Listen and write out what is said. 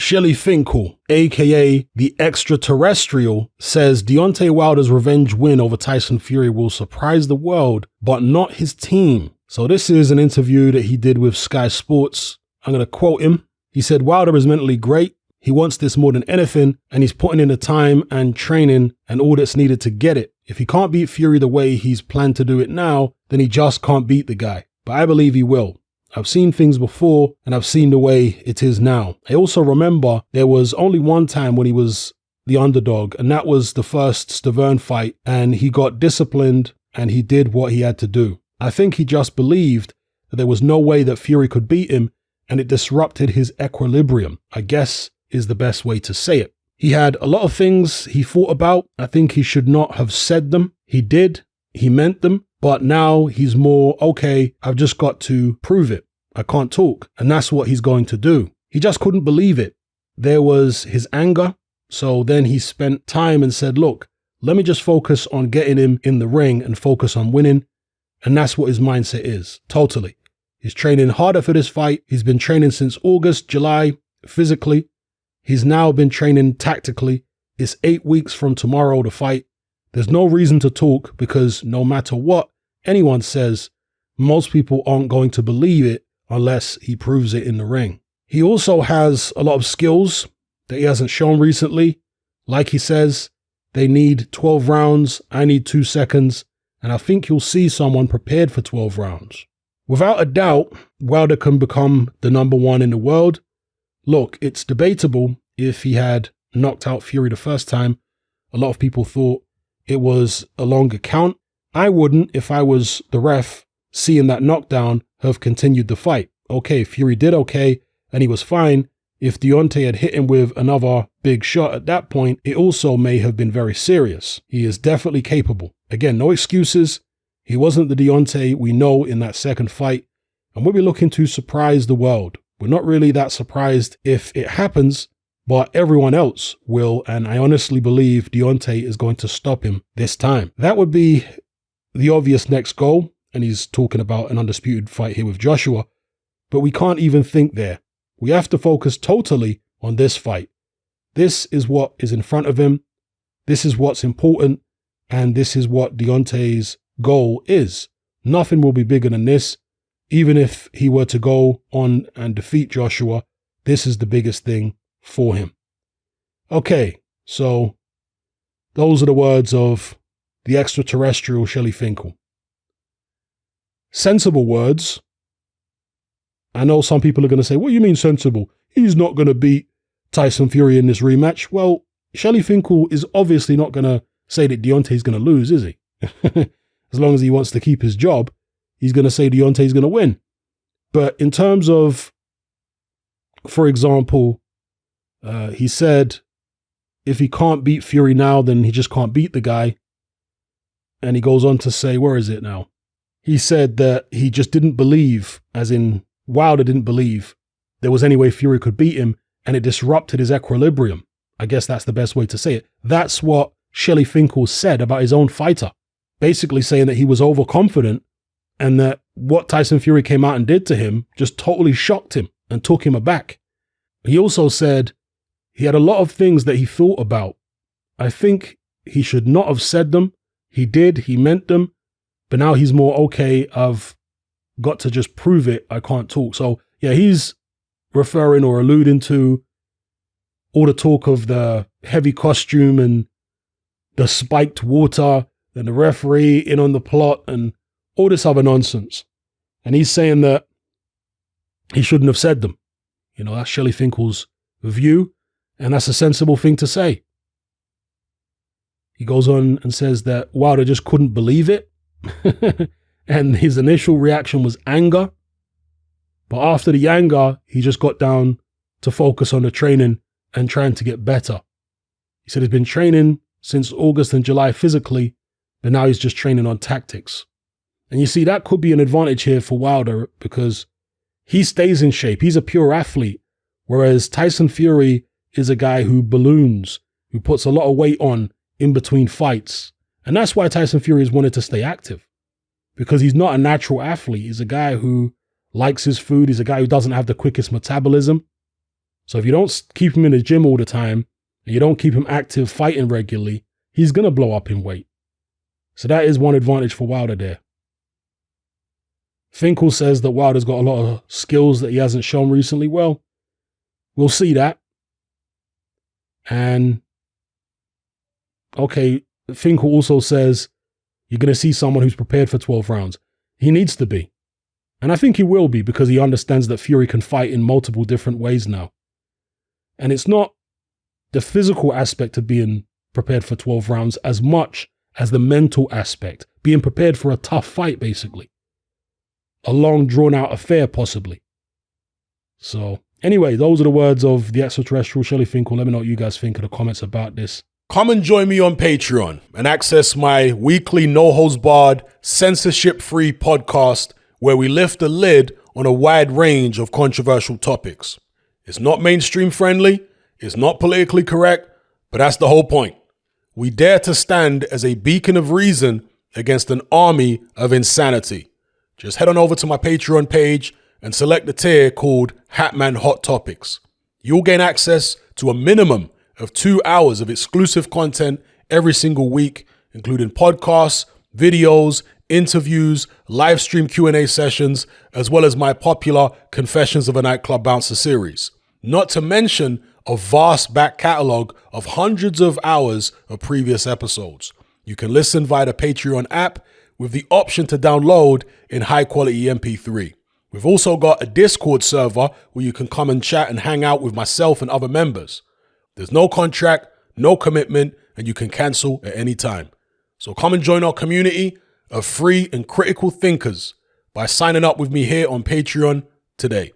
Shelly Finkel, aka the Extraterrestrial, says Deontay Wilder's revenge win over Tyson Fury will surprise the world, but not his team. So this is an interview that he did with Sky Sports. I'm going to quote him. He said, Wilder is mentally great. He wants this more than anything, and he's putting in the time and training and all that's needed to get it. If he can't beat Fury the way he's planned to do it now, then he just can't beat the guy. But I believe he will. I've seen things before, and I've seen the way it is now. I also remember there was only one time when he was the underdog, and that was the first Stavern fight, and he got disciplined and he did what he had to do. I think he just believed that there was no way that Fury could beat him, and it disrupted his equilibrium, I guess is the best way to say it. He had a lot of things he thought about. I think he should not have said them. He did. He meant them. But now he's more, okay, I've just got to prove it. I can't talk. And that's what he's going to do. He just couldn't believe it. There was his anger. So then he spent time and said, look, let me just focus on getting him in the ring and focus on winning. And that's what his mindset is. Totally. He's training harder for this fight. He's been training since August, July, physically. He's now been training tactically. It's 8 weeks from tomorrow to fight. There's no reason to talk because no matter what anyone says, most people aren't going to believe it unless he proves it in the ring. He also has a lot of skills that he hasn't shown recently. Like he says, they need 12 rounds. I need 2 seconds. And I think you'll see someone prepared for 12 rounds. Without a doubt, Wilder can become the #1 in the world. Look, it's debatable if he had knocked out Fury the first time. A lot of people thought it was a longer count. I wouldn't, if I was the ref, seeing that knockdown, have continued the fight. Okay, Fury did okay, and he was fine. If Deontay had hit him with another big shot at that point, it also may have been very serious. He is definitely capable. Again, no excuses. He wasn't the Deontay we know in that second fight, and we'll be looking to surprise the world. We're not really that surprised if it happens, but everyone else will, and I honestly believe Deontay is going to stop him this time. That would be the obvious next goal, and he's talking about an undisputed fight here with Joshua, but we can't even think there. We have to focus totally on this fight. This is what is in front of him. This is what's important, and this is what Deontay's goal is. Nothing will be bigger than this. Even if he were to go on and defeat Joshua, this is the biggest thing for him. Okay, so those are the words of the extraterrestrial Shelly Finkel. Sensible words. I know some people are going to say, what do you mean sensible? He's not going to beat Tyson Fury in this rematch. Well, Shelly Finkel is obviously not going to say that Deontay's going to lose, is he? As long as he wants to keep his job, he's going to say Deontay's going to win. But in terms of, for example, he said if he can't beat Fury now, then he just can't beat the guy. And he goes on to say, where is it now? He said that he just didn't believe, as in Wilder didn't believe there was any way Fury could beat him, and it disrupted his equilibrium. I guess that's the best way to say it. That's what Shelly Finkel said about his own fighter, basically saying that he was overconfident and that what Tyson Fury came out and did to him just totally shocked him and took him aback. He also said he had a lot of things that he thought about. I think he should not have said them. He did, he meant them, but now he's more, okay, I've got to just prove it, I can't talk. So yeah, he's referring or alluding to all the talk of the heavy costume and the spiked water and the referee in on the plot and all this other nonsense. And he's saying that he shouldn't have said them. You know, that's Shelly Finkel's view, and that's a sensible thing to say. He goes on and says that Wilder just couldn't believe it. And his initial reaction was anger. But after the anger, he just got down to focus on the training and trying to get better. He said he's been training since August and July physically, but now he's just training on tactics. And you see, that could be an advantage here for Wilder because he stays in shape. He's a pure athlete, whereas Tyson Fury is a guy who balloons, who puts a lot of weight on in between fights. And that's why Tyson Fury has wanted to stay active, because he's not a natural athlete. He's a guy who likes his food. He's a guy who doesn't have the quickest metabolism. So if you don't keep him in the gym all the time, and you don't keep him active fighting regularly, he's going to blow up in weight. So that is one advantage for Wilder there. Finkel says that Wilder's got a lot of skills that he hasn't shown recently. Well, we'll see that. And, okay, Finkel also says you're going to see someone who's prepared for 12 rounds. He needs to be. And I think he will be, because he understands that Fury can fight in multiple different ways now. And it's not the physical aspect of being prepared for 12 rounds as much as the mental aspect, being prepared for a tough fight, basically. A long, drawn-out affair, possibly. So, anyway, those are the words of the extraterrestrial Shelly Finkel. Let me know what you guys think in the comments about this. Come and join me on Patreon and access my weekly no-holds-barred, censorship-free podcast where we lift the lid on a wide range of controversial topics. It's not mainstream friendly, it's not politically correct, but that's the whole point. We dare to stand as a beacon of reason against an army of insanity. Just head on over to my Patreon page and select the tier called Hatman Hot Topics. You'll gain access to a minimum of 2 hours of exclusive content every single week, including podcasts, videos, interviews, live stream Q&A sessions, as well as my popular Confessions of a Nightclub Bouncer series. Not to mention a vast back catalog of hundreds of hours of previous episodes. You can listen via the Patreon app with the option to download in high quality MP3. We've also got a Discord server where you can come and chat and hang out with myself and other members. There's no contract, no commitment, and you can cancel at any time. So come and join our community of free and critical thinkers by signing up with me here on Patreon today.